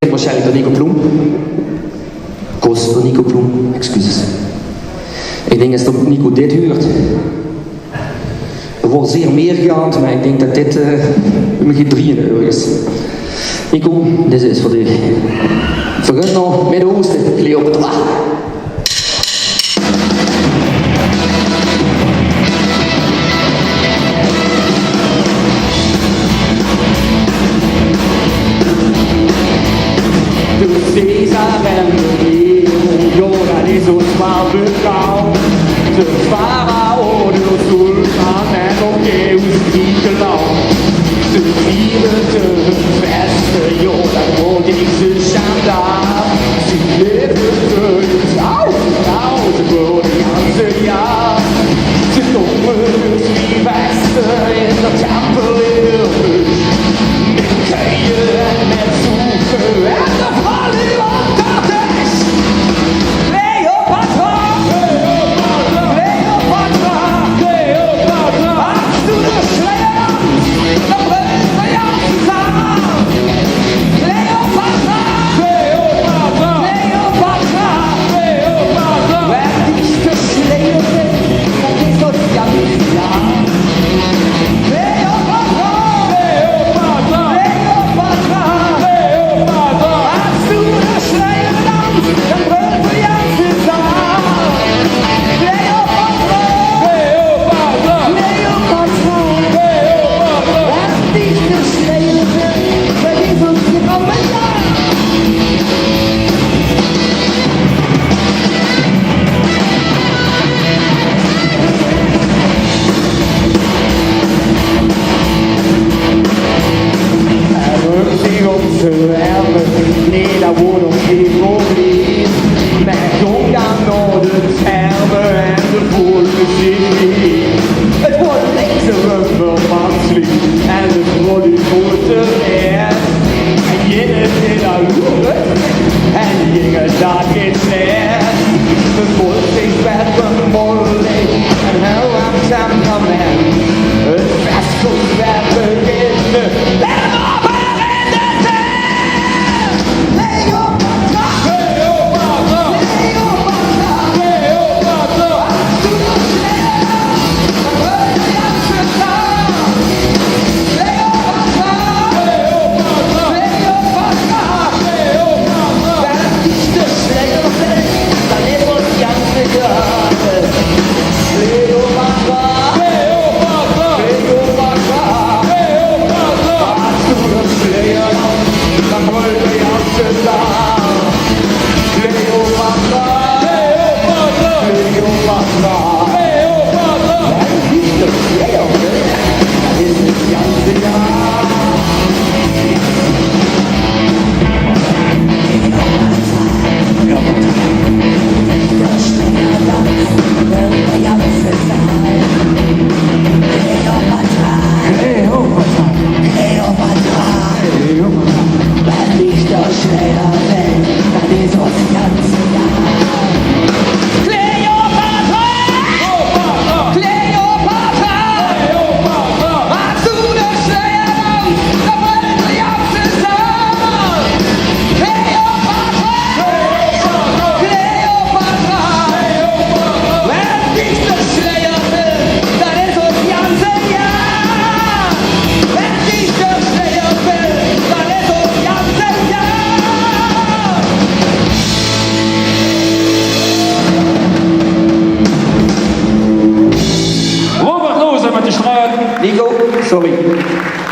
Waarschijnlijk door Nico Ploem. Koos door Nico Ploem, excuses. Ik denk dat Nico dit huurt. Er wordt zeer meergaand, maar ik denk dat dit geen 3 euro is. Nico, deze is voor u. Vergun nog Midden-Oosten, Cleopatra. Caesar en de Nero, Jordan is ons berouw. De farao, de sultan en ook Eeuws Griekenland. De vierde, beste Jordan, voor deze schandaal. Ze leven terug, oud, Gloriaanse jaar. Ze komen dus die beste in de tempel in de bush. Met keien en met zoeken en de nee, dat wordt nog geen probleem. Met omgaan naar de termen en de volksmuziek. Het wordt lekkere vermanslied en de grote grote rest. En jingen in de lucht en jingen dat geen slecht. De volk is best bemoeilijk en heel aan temperament. Het fest komt weer beginnen. Nico, sorry.